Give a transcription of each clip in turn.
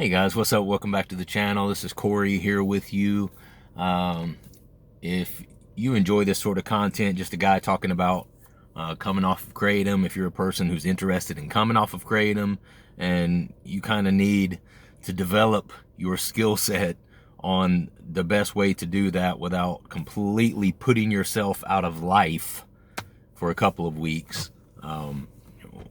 Hey guys, what's up? Welcome back to the channel. This is Corey here with you. If you enjoy this sort of content, just a guy talking about coming off of KRATOM, if you're a person who's interested in coming off of KRATOM and you kind of need to develop your skill set on the best way to do that without completely putting yourself out of life for a couple of weeks,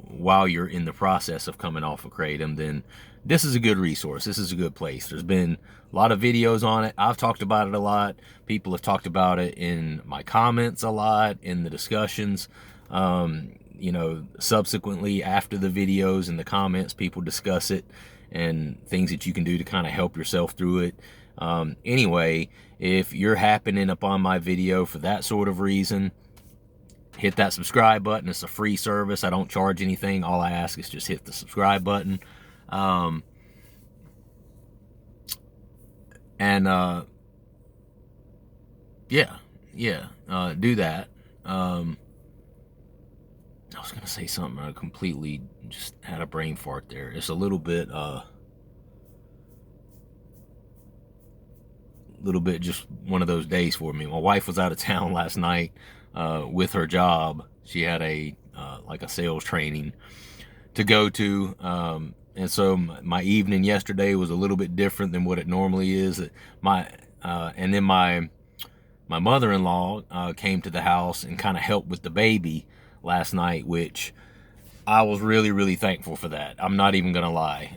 while you're in the process of coming off of KRATOM, then this is a good resource. This is a good place. There's been a lot of videos on it. I've talked about it a lot. People have talked about it in my comments a lot, in the discussions. Subsequently after the videos and the comments, people discuss it and things that you can do to kind of help yourself through it. Anyway, if you're happening upon my video for that sort of reason, hit that subscribe button. It's a free service. I don't charge anything. All I ask is just hit the subscribe button. Do that. I was gonna say something. I completely just had a brain fart there. It's a little bit just one of those days for me. My wife was out of town last night with her job. She had a like a sales training to go to, and so my evening yesterday was a little bit different than what it normally is. And then my mother-in-law came to the house and kind of helped with the baby last night, which I was really thankful for that. I'm not even gonna lie.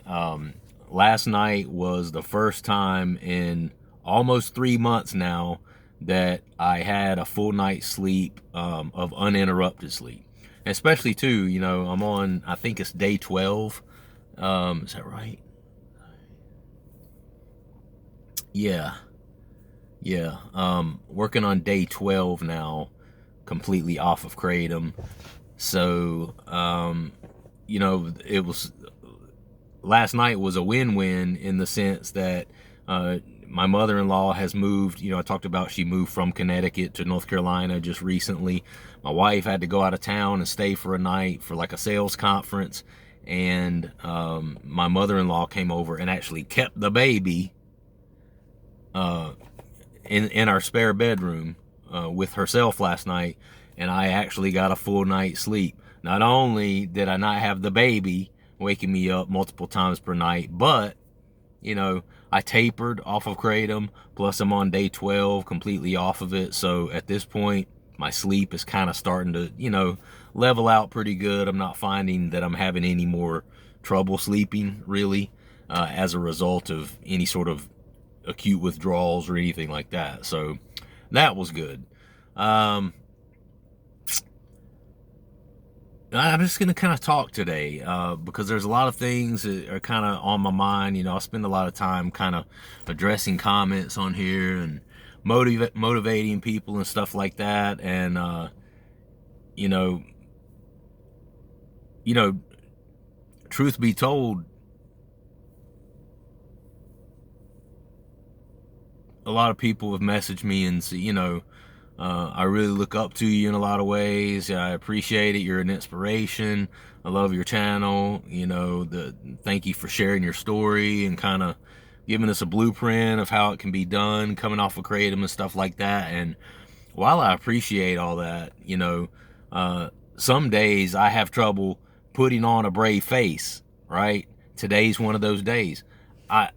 Last night was the first time in almost 3 months now that I had a full night's sleep of uninterrupted sleep. Especially too, I'm on, I think it's day 12. Is that right? Yeah. Working on day 12 now, completely off of KRATOM. So, it was, last night was a win-win in the sense that my mother-in-law has moved. I talked about she moved from Connecticut to North Carolina just recently. My wife had to go out of town and stay for a night for like a sales conference, and my mother-in-law came over and actually kept the baby in our spare bedroom with herself last night, and I actually got a full night's sleep. Not only did I not have the baby waking me up multiple times per night, but I tapered off of KRATOM, plus I'm on day 12 completely off of it. So at this point, my sleep is kind of starting to, level out pretty good. I'm not finding that I'm having any more trouble sleeping, really, as a result of any sort of acute withdrawals or anything like that. So that was good. I'm just going to kind of talk today because there's a lot of things that are kind of on my mind. I spend a lot of time kind of addressing comments on here and motivating people and stuff like that. And, truth be told, a lot of people have messaged me and say, I really look up to you in a lot of ways. I appreciate it. You're an inspiration. I love your channel. Thank you for sharing your story and kind of giving us a blueprint of how it can be done, coming off of KRATOM and stuff like that. And while I appreciate all that, some days I have trouble putting on a brave face, right? Today's one of those days. I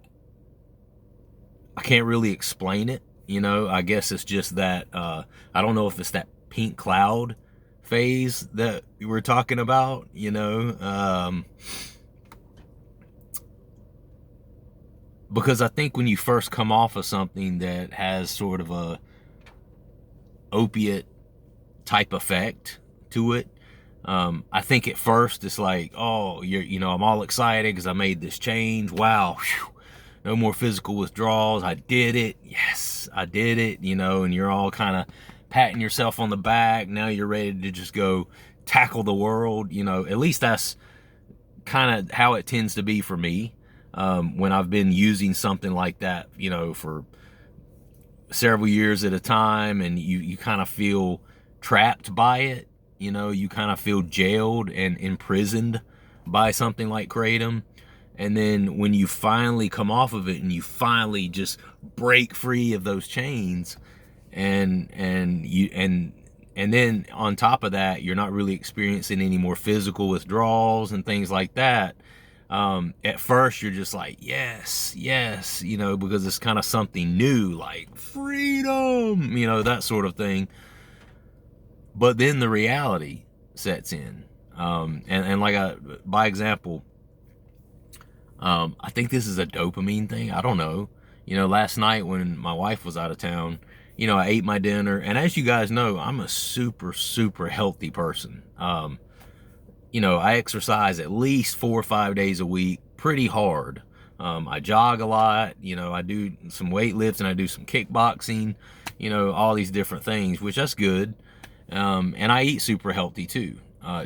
can't really explain it. I guess it's just that, I don't know if it's that pink cloud phase that we were talking about, because I think when you first come off of something that has sort of a opiate type effect to it, I think at first it's like, oh, I'm all excited because I made this change. Wow. Whew. No more physical withdrawals. I did it. Yes, I did it. And you're all kind of patting yourself on the back. Now you're ready to just go tackle the world. At least that's kind of how it tends to be for me when I've been using something like that, for several years at a time, and you kind of feel trapped by it. You kind of feel jailed and imprisoned by something like KRATOM. And then when you finally come off of it and you finally just break free of those chains, and then on top of that, you're not really experiencing any more physical withdrawals and things like that. At first you're just like, yes, yes, because it's kind of something new, like freedom, that sort of thing. But then the reality sets in. And like by example, I think this is a dopamine thing. I don't know. Last night when my wife was out of town, I ate my dinner. And as you guys know, I'm a super, super healthy person. I exercise at least 4 or 5 days a week, pretty hard. I jog a lot. I do some weightlifting. I do some kickboxing, all these different things, which that's good. And I eat super healthy too.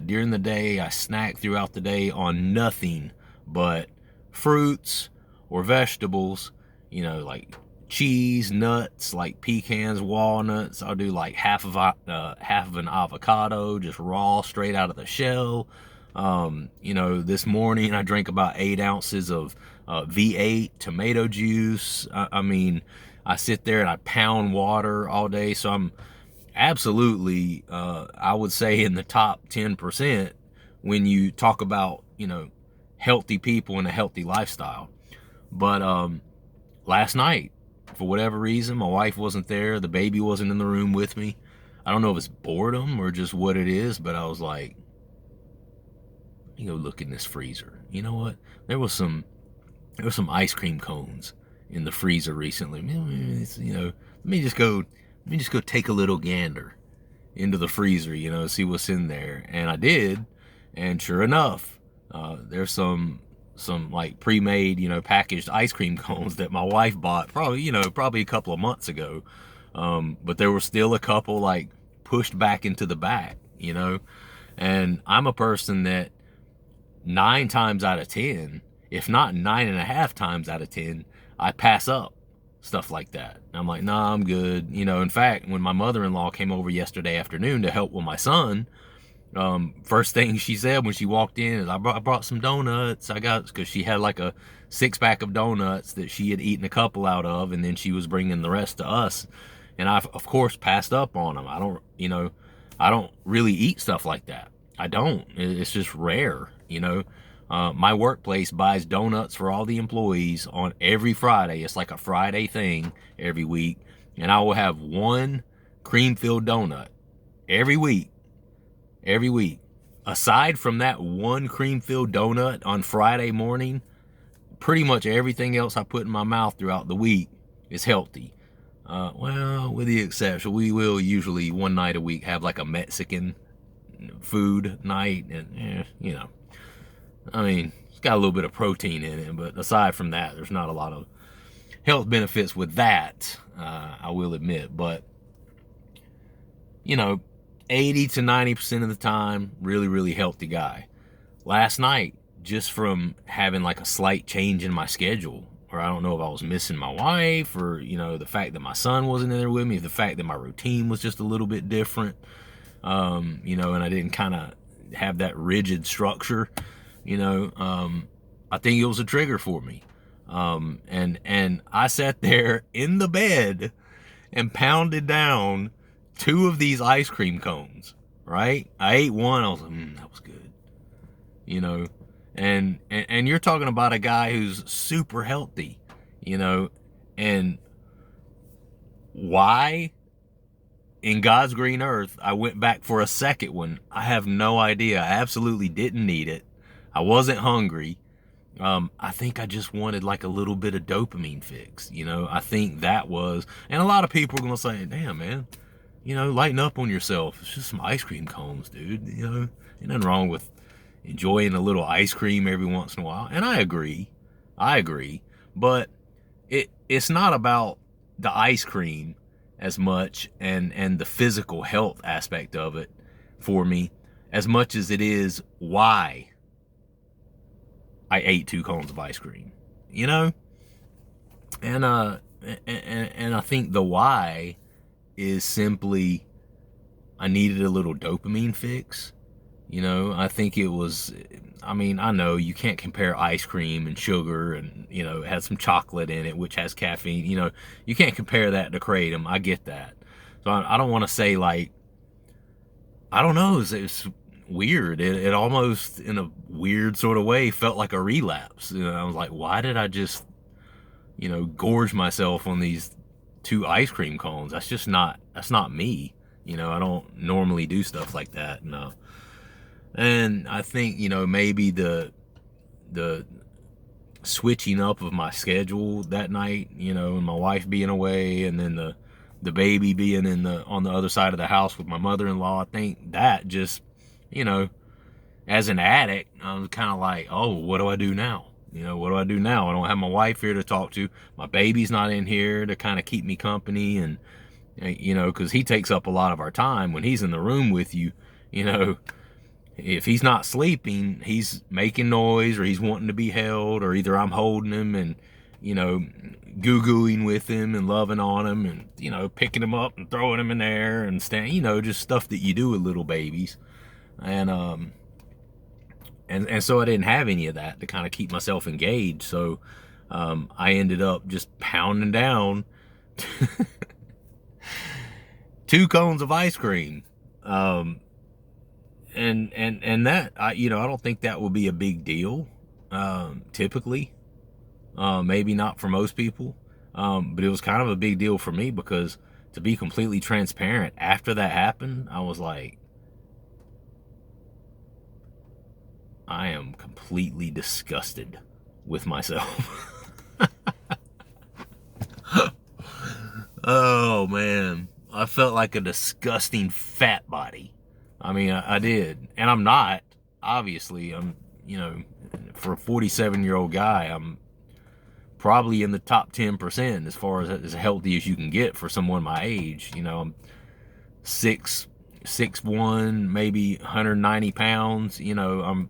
During the day, I snack throughout the day on nothing but fruits or vegetables, like cheese, nuts, like pecans, walnuts. I'll do like half of an avocado, just raw, straight out of the shell. This morning I drank about 8 ounces of V8 tomato juice. I mean, I sit there and I pound water all day, so I'm absolutely, I would say, in the top 10% when you talk about, healthy people and a healthy lifestyle. But last night, for whatever reason, my wife wasn't there. The baby wasn't in the room with me. I don't know if it's boredom or just what it is, but I was like, let me go look in this freezer. You know what? There was some ice cream cones in the freezer recently. Let me just go take a little gander into the freezer, see what's in there. And I did, and sure enough, there's some like pre-made, packaged ice cream cones that my wife bought probably a couple of months ago. But there were still a couple like pushed back into the back, and I'm a person that 9 times out of 10, if not 9.5 times out of 10, I pass up stuff like that. I'm like, nah, I'm good. In fact, when my mother-in-law came over yesterday afternoon to help with my son, first thing she said when she walked in is, I brought some donuts. Because she had like a 6-pack of donuts that she had eaten a couple out of, and then she was bringing the rest to us. And I, of course, passed up on them. I don't really eat stuff like that. I don't. It's just rare, My workplace buys donuts for all the employees on every Friday. It's like a Friday thing every week. And I will have one cream-filled donut every week. Every week. Aside from that one cream-filled donut on Friday morning, pretty much everything else I put in my mouth throughout the week is healthy. Well, with the exception, we will usually one night a week have like a Mexican food night, and I mean, it's got a little bit of protein in it, but aside from that, there's not a lot of health benefits with that, I will admit. But 80 to 90% of the time, really, really healthy guy. Last night, just from having like a slight change in my schedule, or I don't know if I was missing my wife, or the fact that my son wasn't in there with me, the fact that my routine was just a little bit different, and I didn't kind of have that rigid structure, I think it was a trigger for me. And I sat there in the bed and pounded down 2 of these ice cream cones, right? I ate one, I was like, that was good. And you're talking about a guy who's super healthy, and why in God's green earth I went back for a second one, I have no idea. I absolutely didn't need it. I wasn't hungry. I think I just wanted like a little bit of dopamine fix. I think that was, and a lot of people are going to say, damn, man, lighten up on yourself. It's just some ice cream cones, dude. Ain't nothing wrong with enjoying a little ice cream every once in a while. And I agree. But it's not about the ice cream as much and the physical health aspect of it for me, as much as it is why I ate 2 cones of ice cream, and I think the why is simply I needed a little dopamine fix, You know, I think it was, I mean, I know you can't compare ice cream and sugar and, you know, it has some chocolate in it, which has caffeine. You know, you can't compare that to Kratom. I get that. So I don't want to say like, I don't know, it's weird. It almost, in a weird sort of way, felt like a relapse. You know, I was like, why did I just, you know, gorge myself on these 2 ice cream cones? That's not me. You know, I don't normally do stuff like that. No. And I think, you know, maybe the switching up of my schedule that night, you know, and my wife being away, and then the baby being on the other side of the house with my mother-in-law, I think that just, you know, as an addict, I was kind of like, oh, what do I do now? You know, what do I do now? I don't have my wife here to talk to. My baby's not in here to kind of keep me company, and you know, because he takes up a lot of our time when he's in the room with you. You know, if he's not sleeping, he's making noise, or he's wanting to be held, or either I'm holding him and, you know, goo-gooing with him and loving on him, and, you know, picking him up and throwing him in there and you know, just stuff that you do with little babies. And so I didn't have any of that to kind of keep myself engaged. So I ended up just pounding down 2 cones of ice cream. And that, you know, I don't think that would be a big deal, typically. Maybe not for most people. But it was kind of a big deal for me because, to be completely transparent, after that happened, I was like, I am completely disgusted with myself. Oh man, I felt like a disgusting fat body. I mean, I did, and I'm not. Obviously, I'm, you know, for a 47-year-old guy, I'm probably in the top 10% as healthy as you can get for someone my age. You know, I'm 6'1", maybe 190 pounds. You know,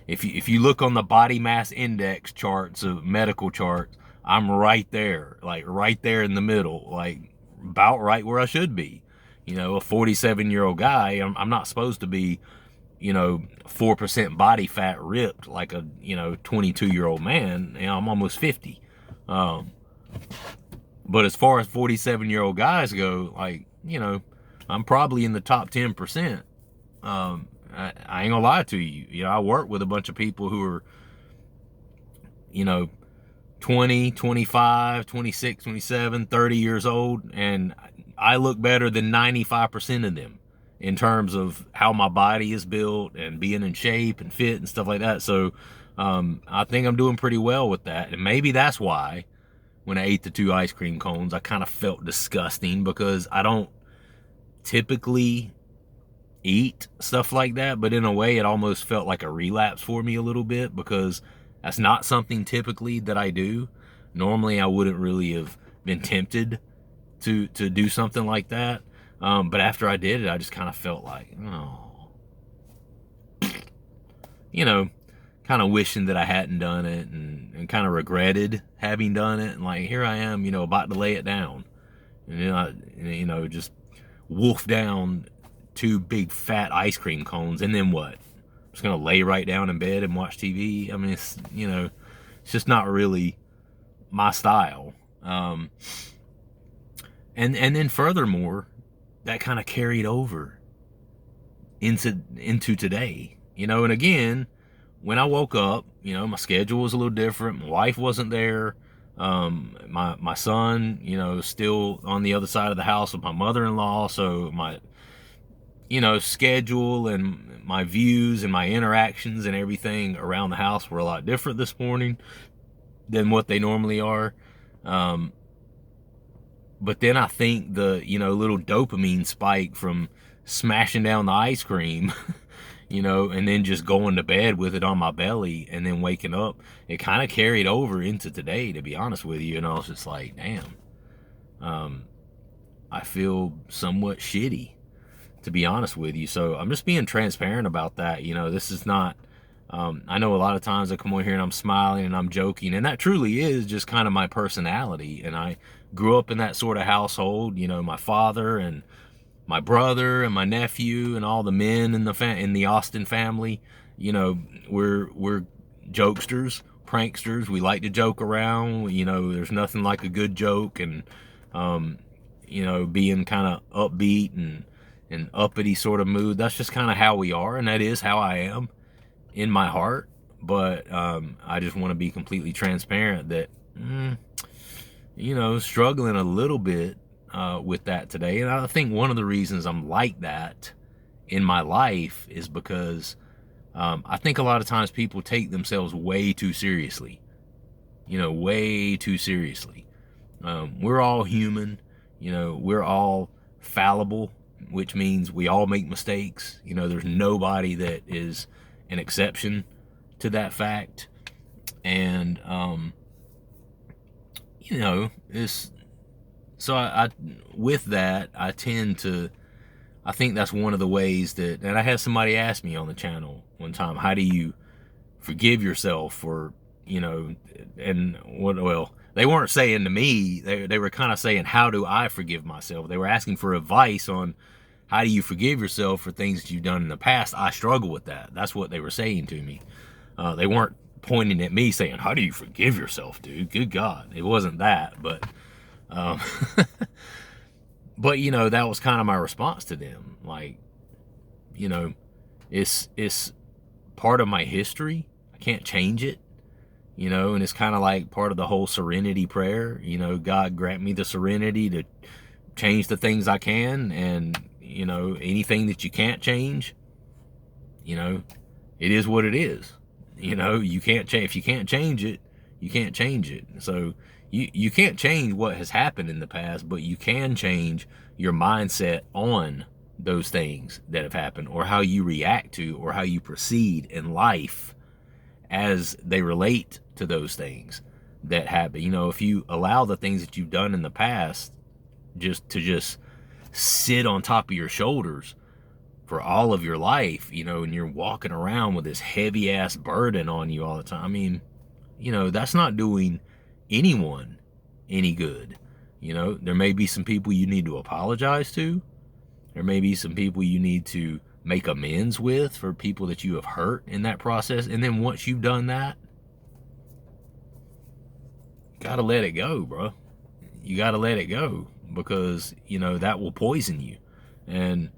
if you look on the body mass index charts of medical charts, I'm right there, like right there in the middle, like about right where I should be. You know, a 47-year-old guy, I'm not supposed to be, you know, 4% body fat ripped like a, you know, 22-year-old man. You know, I'm almost 50. But as far as 47-year-old guys go, like, you know, I'm probably in the top 10%. I ain't gonna lie to you. You know, I work with a bunch of people who are, you know, 20, 25, 26, 27, 30 years old, and I look better than 95% of them in terms of how my body is built and being in shape and fit and stuff like that. So I think I'm doing pretty well with that. And maybe that's why when I ate the 2 ice cream cones, I kind of felt disgusting, because I don't typically eat stuff like that, but in a way it almost felt like a relapse for me a little bit, because that's not something typically that I do. Normally I wouldn't really have been tempted to do something like that, but after I did it, I just kind of felt like, oh, you know, kind of wishing that I hadn't done it, and kind of regretted having done it, and like, here I am, you know, about to lay it down, and then you know, just wolf down 2 big fat ice cream cones, and then what? I'm just gonna lay right down in bed and watch TV? I mean, it's, you know, it's just not really my style. And then furthermore, that kind of carried over into today, you know. And again, when I woke up, you know, my schedule was a little different. My wife wasn't there. My son, you know, still on the other side of the house with my mother-in-law. So my, you know, schedule and my views and my interactions and everything around the house were a lot different this morning than what they normally are. But then I think the, you know, little dopamine spike from smashing down the ice cream, you know, and then just going to bed with it on my belly and then waking up, it kind of carried over into today, to be honest with you. And I was just like, damn, I feel somewhat shitty, to be honest with you. So I'm just being transparent about that. You know, this is not, I know a lot of times I come on here and I'm smiling and I'm joking, and that truly is just kind of my personality. And I grew up in that sort of household. You know, my father and my brother and my nephew and all the men in the Austin family, you know, we're jokesters, pranksters. We like to joke around. You know, there's nothing like a good joke, and you know, being kind of upbeat and uppity sort of mood. That's just kind of how we are, and that is how I am in my heart. But I just want to be completely transparent that you know, struggling a little bit with that today. And I think one of the reasons I'm like that in my life is because I think a lot of times people take themselves way too seriously. You know, way too seriously. We're all human. You know, we're all fallible, which means we all make mistakes. You know, there's nobody that is an exception to that fact. And you know, it's so I with that, I tend to, I think that's one of the ways that, and I had somebody ask me on the channel one time, how do you forgive yourself for, you know, and what, well, they weren't saying to me, they were kind of saying, how do I forgive myself? They were asking for advice on how do you forgive yourself for things that you've done in the past. I struggle with that. That's what they were saying to me. They weren't pointing at me saying, how do you forgive yourself, dude? Good God. It wasn't that, but but you know, that was kind of my response to them. Like, you know, it's part of my history. I can't change it, you know, and it's kind of like part of the whole serenity prayer. You know, God grant me the serenity to change the things I can, and you know, anything that you can't change, you know, it is what it is. You know, you can't change. If you can't change it, you can't change it. So you can't change what has happened in the past, but you can change your mindset on those things that have happened, or how you react to, or how you proceed in life as they relate to those things that happen. You know, if you allow the things that you've done in the past just sit on top of your shoulders for all of your life, you know, and you're walking around with this heavy ass burden on you all the time. I mean, you know, that's not doing anyone any good. You know, there may be some people you need to apologize to. There may be some people you need to make amends with for people that you have hurt in that process. And then once you've done that, you gotta let it go, bro. You gotta let it go, because, you know, that will poison you. And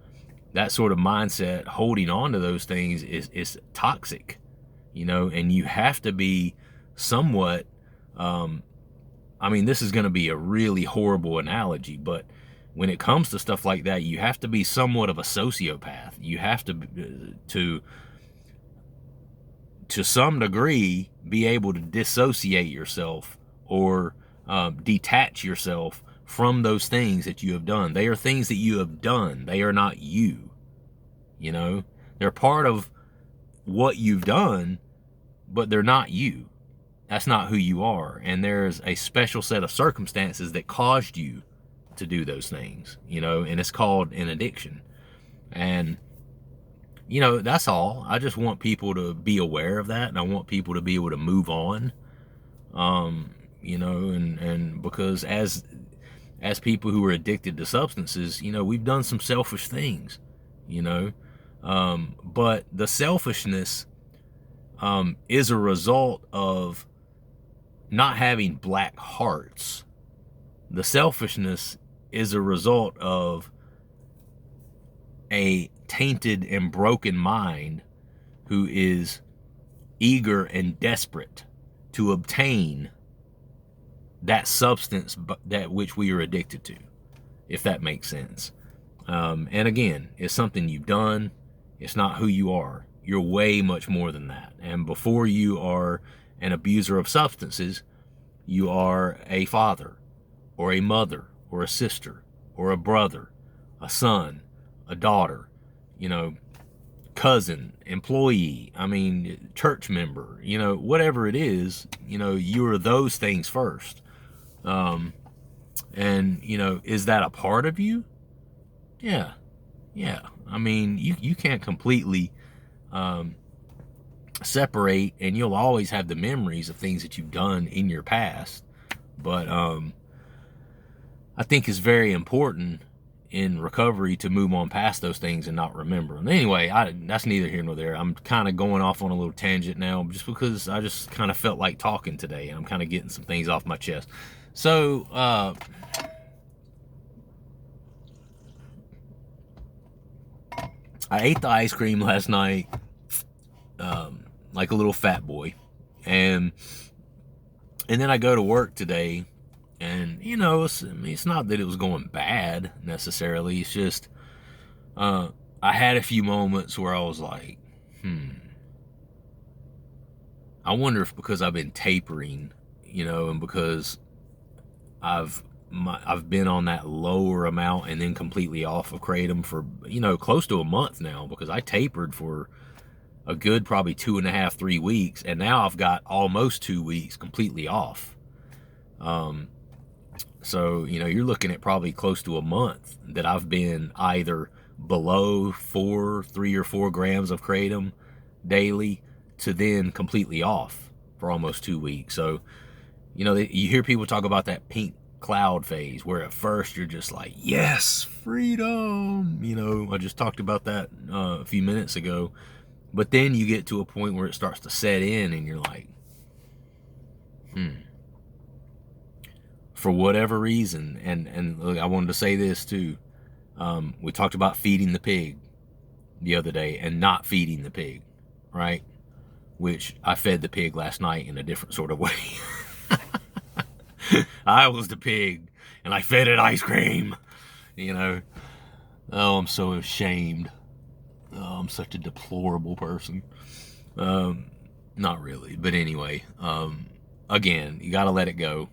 that sort of mindset, holding on to those things, is toxic, you know, and you have to be somewhat, I mean, this is going to be a really horrible analogy, but when it comes to stuff like that, you have to be somewhat of a sociopath. You have to some degree, be able to dissociate yourself, or detach yourself from those things that you have done. They are things that you have done. They are not you. You know, they're part of what you've done, but they're not you. That's not who you are. And there's a special set of circumstances that caused you to do those things, you know, and it's called an addiction. And, you know, that's all. I just want people to be aware of that, and I want people to be able to move on. You know, and because as people who are addicted to substances, you know, we've done some selfish things, you know, but the selfishness is a result of not having black hearts. The selfishness is a result of a tainted and broken mind who is eager and desperate to obtain that substance that which we are addicted to, if that makes sense. And again, it's something you've done. It's not who you are. You're way much more than that. And before you are an abuser of substances, you are a father, or a mother, or a sister, or a brother, a son, a daughter, you know, cousin, employee, I mean, church member, you know, whatever it is, you know, you are those things first. And, you know, is that a part of you? Yeah. Yeah. I mean, you can't completely separate, and you'll always have the memories of things that you've done in your past. But I think it's very important in recovery to move on past those things and not remember them. Anyway, that's neither here nor there. I'm kind of going off on a little tangent now just because I just kind of felt like talking today, and I'm kind of getting some things off my chest. So, I ate the ice cream last night, like a little fat boy, and then I go to work today, and you know, it's not that it was going bad necessarily. It's just I had a few moments where I was like, I wonder if because I've been tapering, you know, and because I've been on that lower amount and then completely off of kratom for, you know, close to a month now, because I tapered for a good probably 2.5, 3 weeks, and now I've got almost 2 weeks completely off. So, you know, you're looking at probably close to a month that I've been either below 3 or 4 grams of kratom daily to then completely off for almost 2 weeks. So, you know, you hear people talk about that pink cloud phase where at first you're just like, yes, freedom. You know, I just talked about that a few minutes ago. But then you get to a point where it starts to set in and you're like, for whatever reason, and look, I wanted to say this too. We talked about feeding the pig the other day and not feeding the pig, right? Which I fed the pig last night in a different sort of way. I was the pig and I fed it ice cream, you know. Oh, I'm so ashamed. Oh, I'm such a deplorable person. Not really, but anyway, again, you gotta let it go.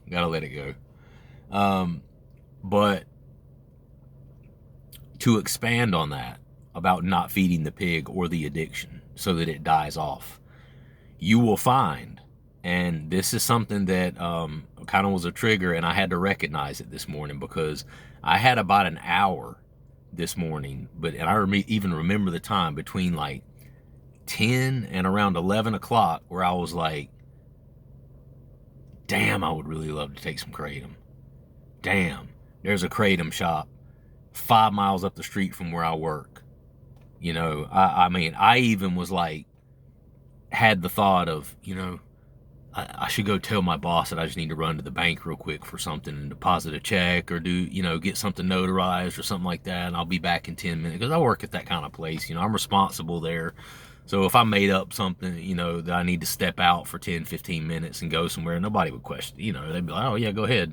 But to expand on that about not feeding the pig or the addiction so that it dies off, you will find, and this is something that kind of was a trigger, and I had to recognize it this morning because I had about an hour this morning, and I even remember the time between like 10 and around 11 o'clock where I was like, damn, I would really love to take some kratom. Damn, there's a kratom shop 5 miles up the street from where I work. You know, I mean, I even was like, had the thought of, you know, I should go tell my boss that I just need to run to the bank real quick for something and deposit a check or do, you know, get something notarized or something like that. And I'll be back in 10 minutes because I work at that kind of place. You know, I'm responsible there. So if I made up something, you know, that I need to step out for 10, 15 minutes and go somewhere, nobody would question, you know, they'd be like, oh yeah, go ahead.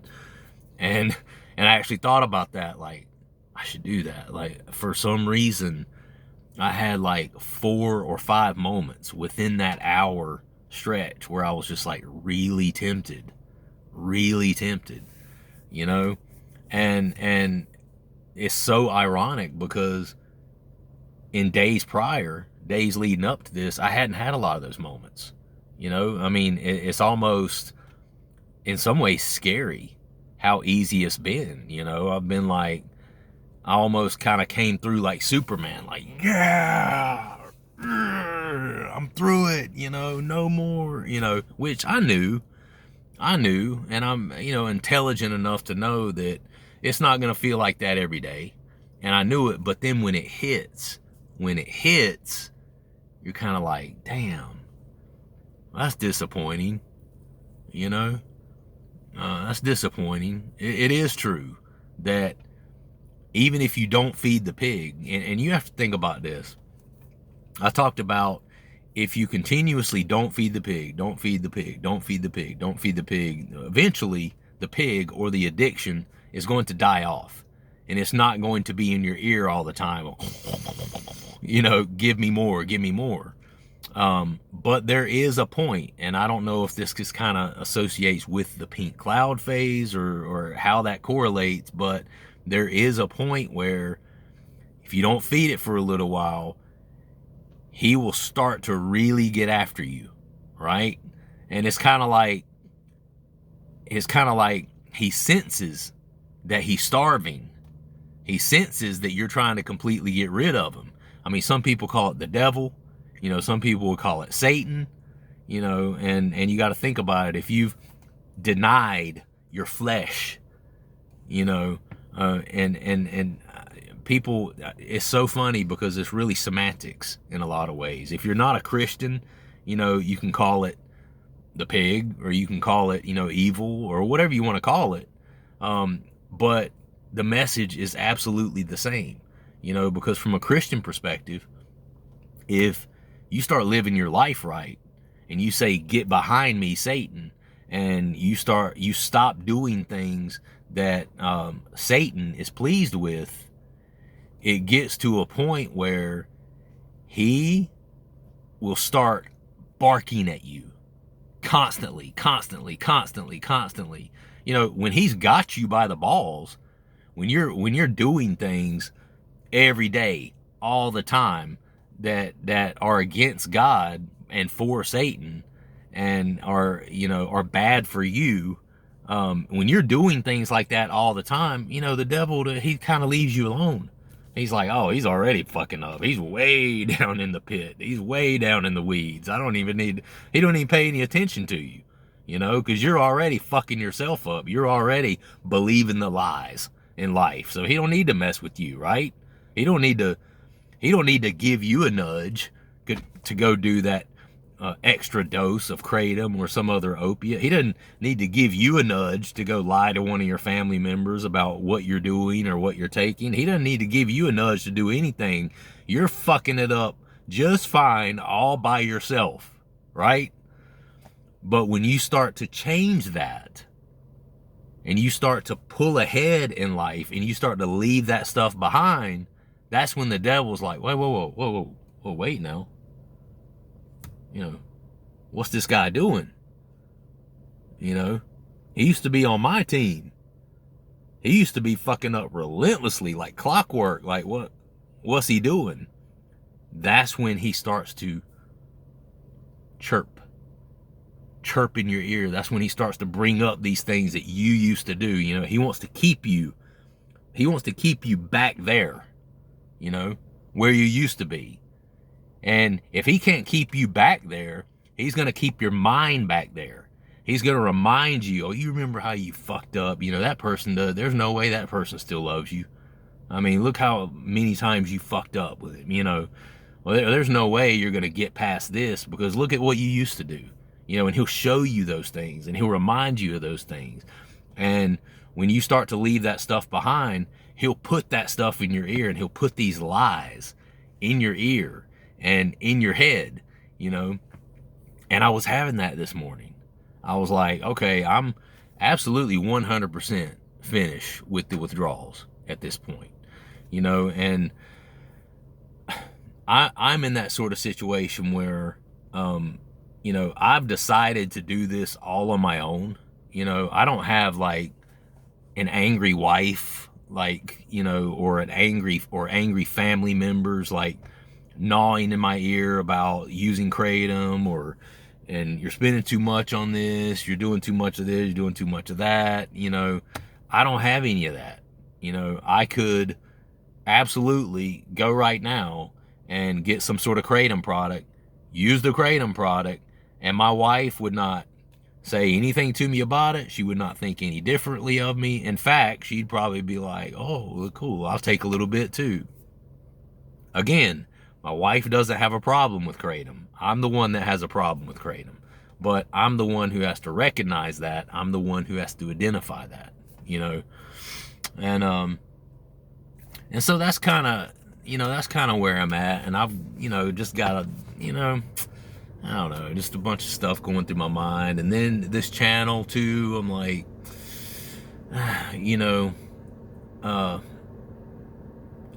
And I actually thought about that. Like, I should do that. Like, for some reason, I had like 4 or 5 moments within that hour stretch where I was just like really tempted, you know. And it's so ironic because in days leading up to this, I hadn't had a lot of those moments, you know. I mean, it's almost in some ways scary how easy it's been, you know. I've been like, I almost kind of came through like Superman, like, yeah, I'm through it, you know, no more, you know, which I knew, and I'm, you know, intelligent enough to know that it's not going to feel like that every day. And I knew it, but then when it hits, you're kind of like, damn, that's disappointing, you know. That's disappointing. It is true that even if you don't feed the pig, and you have to think about this. I talked about if you continuously don't feed the pig, eventually the pig or the addiction is going to die off. And it's not going to be in your ear all the time. You know, give me more. But there is a point, and I don't know if this just kind of associates with the pink cloud phase or how that correlates, but there is a point where if you don't feed it for a little while, he will start to really get after you, right? And it's kind of like he senses that he's starving. He senses that you're trying to completely get rid of him. I mean, some people call it the devil, you know, some people will call it Satan, you know, and you got to think about it. If you've denied your flesh, you know, and people, it's so funny because it's really semantics in a lot of ways. If you're not a Christian, you can call it the pig, or you can call it, evil, or whatever you want to call it. But the message is absolutely the same, because from a Christian perspective, if you start living your life right and you say, "Get behind me, Satan," and you stop doing things that Satan is pleased with, it gets to a point where he will start barking at you constantly. When he's got you by the balls, when you're doing things every day, all the time, that are against God and for Satan, and are bad for you, when you're doing things like that all the time, the devil, he kind of leaves you alone. He's like, oh, he's already fucking up. He's way down in the pit. He's way down in the weeds. He don't even pay any attention to you, because you're already fucking yourself up. You're already believing the lies in life. So he don't need to mess with you, right? He don't need to give you a nudge to go do that extra dose of kratom or some other opiate. He doesn't need to give you a nudge to go lie to one of your family members about what you're doing or what you're taking. He doesn't need to give you a nudge to do anything. You're fucking it up just fine all by yourself, right? But when you start to change that, and you start to pull ahead in life, and you start to leave that stuff behind, that's when the devil's like, whoa, wait now. What's this guy doing? He used to be on my team. He used to be fucking up relentlessly like clockwork. Like, what's he doing? That's when he starts to chirp in your ear. That's when he starts to bring up these things that you used to do. He wants to keep you back there, where you used to be. And if he can't keep you back there, he's going to keep your mind back there. He's going to remind you, oh, you remember how you fucked up? That person does. There's no way that person still loves you. I mean, look how many times you fucked up with him, Well, there's no way you're going to get past this, because look at what you used to do. And he'll show you those things, and he'll remind you of those things. And when you start to leave that stuff behind, he'll put that stuff in your ear, and he'll put these lies in your ear and in your head, And I was having that this morning. I was like, okay, I'm absolutely 100% finished with the withdrawals at this point, and I'm in that sort of situation where, I've decided to do this all on my own. I don't have like an angry wife, like, or angry family members, like, gnawing in my ear about using kratom, and you're spending too much on this, you're doing too much of this, you're doing too much of that. I don't have any of that. I could absolutely go right now and get some sort of kratom product, use the kratom product, and my wife would not say anything to me about it. She would not think any differently of me. In fact, she'd probably be like, oh, cool, I'll take a little bit too. Again, my wife doesn't have a problem with kratom. I'm the one that has a problem with kratom. But I'm the one who has to recognize that. I'm the one who has to identify that, And so that's kind of where I'm at. And I've, just got I don't know, just a bunch of stuff going through my mind. And then this channel too, I'm like,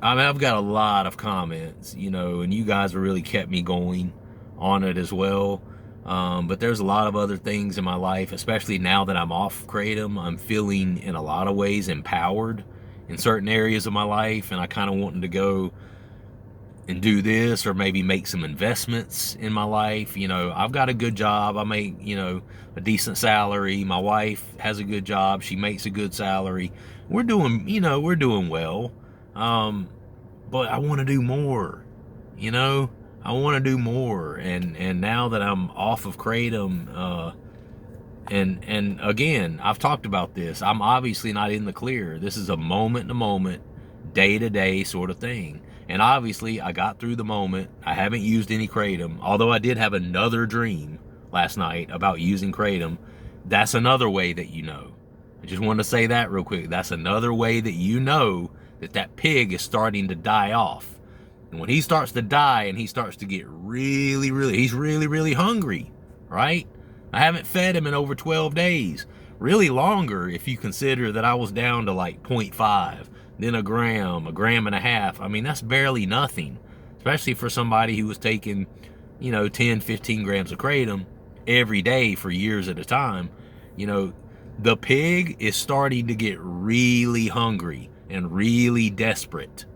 I've got a lot of comments, and you guys have really kept me going on it as well. But there's a lot of other things in my life, especially now that I'm off kratom. I'm feeling in a lot of ways empowered in certain areas of my life, and I kind of wanting to go and do this, or maybe make some investments in my life. I've got a good job. I make, a decent salary. My wife has a good job. She makes a good salary. We're doing well. But I want to do more, I want to do more. And now that I'm off of kratom, and again, I've talked about this. I'm obviously not in the clear. This is a moment to moment, day-to-day sort of thing. And obviously I got through the moment. I haven't used any Kratom, although I did have another dream last night about using Kratom. That's another way that you know. I just want to say that real quick. That's another way that you know that that pig is starting to die off. And when he starts to die and he starts to get he's really hungry, right? I haven't fed him in over 12 days. Really longer if you consider that I was down to like 0.5, then a gram and a half. I mean, that's barely nothing, especially for somebody who was taking, 10, 15 grams of Kratom every day for years at a time. The pig is starting to get really hungry and really desperate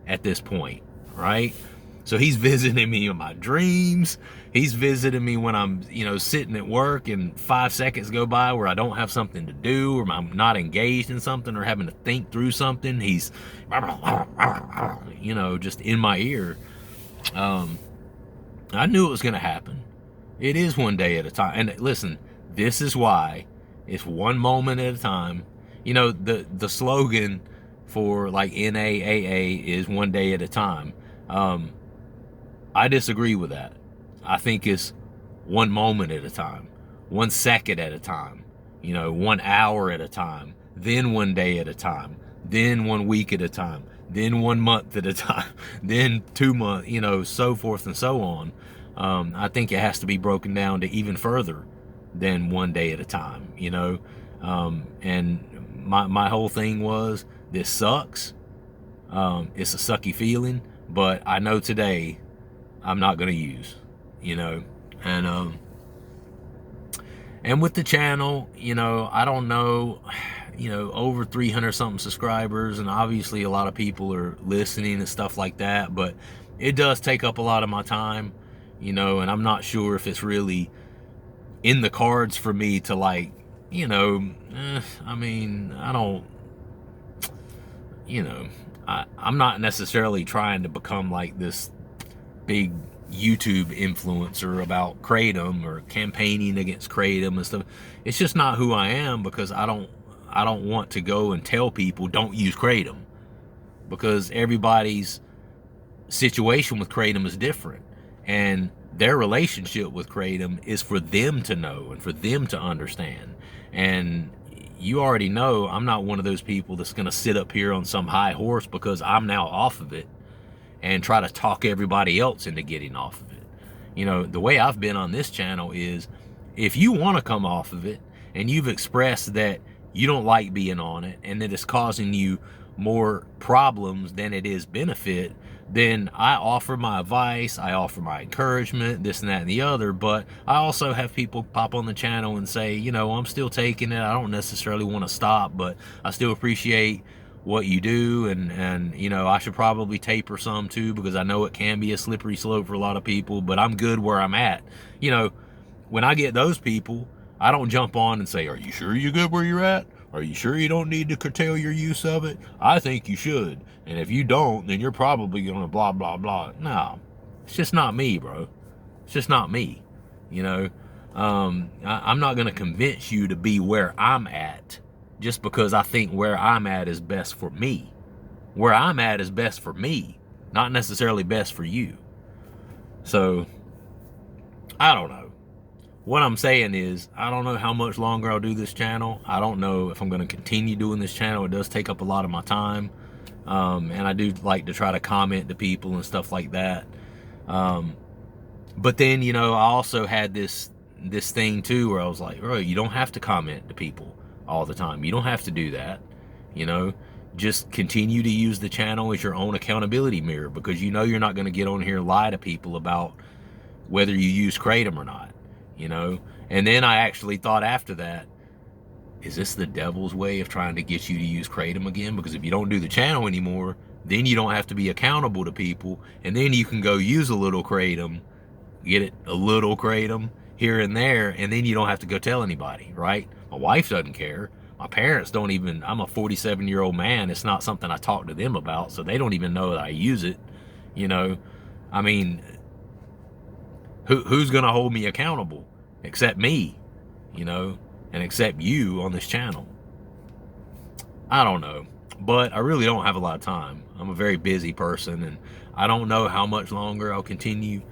at this point, right? So he's visiting me in my dreams. He's visiting me when I'm, sitting at work and 5 seconds go by where I don't have something to do, or I'm not engaged in something or having to think through something. He's, just in my ear. I knew it was going to happen. It is one day at a time. And listen, this is why it's one moment at a time. The slogan for like NAAA is one day at a time. I disagree with that. I think it's one moment at a time, 1 second at a time, 1 hour at a time, then 1 day at a time, then 1 week at a time, then 1 month at a time, then 2 months, so forth and so on. I think it has to be broken down to even further than 1 day at a time, and my whole thing was, this sucks. It's a sucky feeling, but I know today I'm not going to use, and with the channel, I don't know, over 300 something subscribers, and obviously a lot of people are listening and stuff like that, but it does take up a lot of my time, and I'm not sure if it's really in the cards for me to I mean, I don't, I'm not necessarily trying to become like this big YouTube influencer about Kratom or campaigning against Kratom and stuff. It's just not who I am, because I don't want to go and tell people don't use Kratom, because everybody's situation with Kratom is different, and their relationship with Kratom is for them to know and for them to understand. And you already know I'm not one of those people that's going to sit up here on some high horse because I'm now off of it and try to talk everybody else into getting off of it. The way I've been on this channel is, if you want to come off of it and you've expressed that you don't like being on it and that it's causing you more problems than it is benefit, then I offer my advice, I offer my encouragement, this and that and the other. But I also have people pop on the channel and say, I'm still taking it, I don't necessarily want to stop, but I still appreciate what you do, and I should probably taper some too, because I know it can be a slippery slope for a lot of people, but I'm good where I'm at. When I get those people, I don't jump on and say, are you sure you're good where you're at? Are you sure you don't need to curtail your use of it? I think you should. And if you don't, then you're probably going to blah, blah, blah. No, it's just not me, bro. It's just not me. I'm not going to convince you to be where I'm at just because I think where I'm at is best for me. Where I'm at is best for me, not necessarily best for you. So, I don't know. What I'm saying is, I don't know how much longer I'll do this channel. I don't know if I'm going to continue doing this channel. It does take up a lot of my time. And I do like to try to comment to people and stuff like that. But then, I also had this thing too, where I was like, you don't have to comment to people all the time. You don't have to do that. Just continue to use the channel as your own accountability mirror, because you're not going to get on here and lie to people about whether you use Kratom or not. And then I actually thought after that, is this the devil's way of trying to get you to use Kratom again? Because if you don't do the channel anymore, then you don't have to be accountable to people, and then you can go use a little Kratom, get it, a little Kratom here and there, and then you don't have to go tell anybody, right? My wife doesn't care. My parents don't even, I'm a 47-year-old man. It's not something I talk to them about, so they don't even know that I use it. I mean, who's going to hold me accountable except me, and except you on this channel? I don't know. but I really don't have a lot of time. I'm a very busy person, and I don't know how much longer I'll continue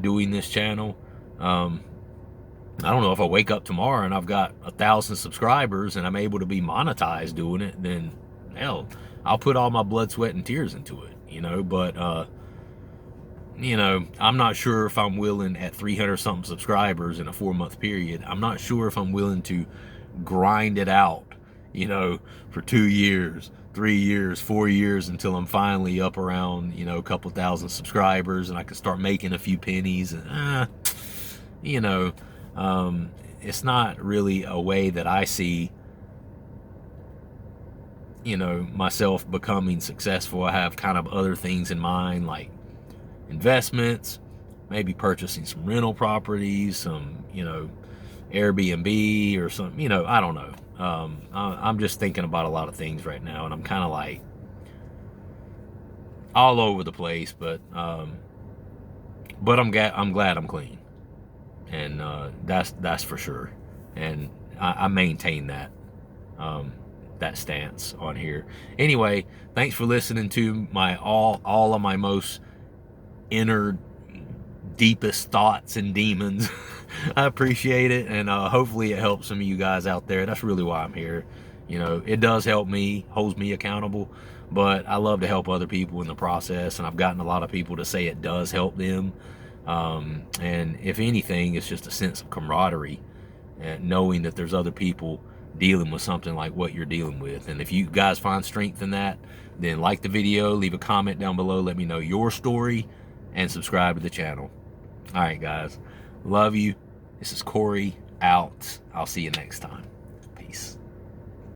doing this channel. I don't know if I wake up tomorrow and I've got 1,000 subscribers and I'm able to be monetized doing it, then hell, I'll put all my blood, sweat, and tears into it, you know. But you know, I'm not sure if I'm willing at 300 something subscribers in a 4-month period. I'm not sure if I'm willing to grind it out, you know, for 2 years, 3 years, 4 years, until I'm finally up around, you know, a couple thousand subscribers and I can start making a few pennies. And you know, it's not really a way that I see, you know, myself becoming successful. I have kind of other things in mind, like investments, maybe purchasing some rental properties, some, you know, Airbnb or something, you know, I don't know. I'm just thinking about a lot of things right now, and I'm kind of like all over the place, but I'm glad I'm clean, and that's for sure, and I maintain that that stance on here. Anyway, thanks for listening to my all of my most inner deepest thoughts and demons. I appreciate it, and hopefully it helps some of you guys out there. That's really why I'm here. You know, it does help me, holds me accountable, but I love to help other people in the process, and I've gotten a lot of people to say it does help them. And if anything, it's just a sense of camaraderie and knowing that there's other people dealing with something like what you're dealing with. And if you guys find strength in that, then like the video, leave a comment down below, let me know your story, and subscribe to the channel. All right, guys, love you. This is Corey out. I'll see you next time. Peace.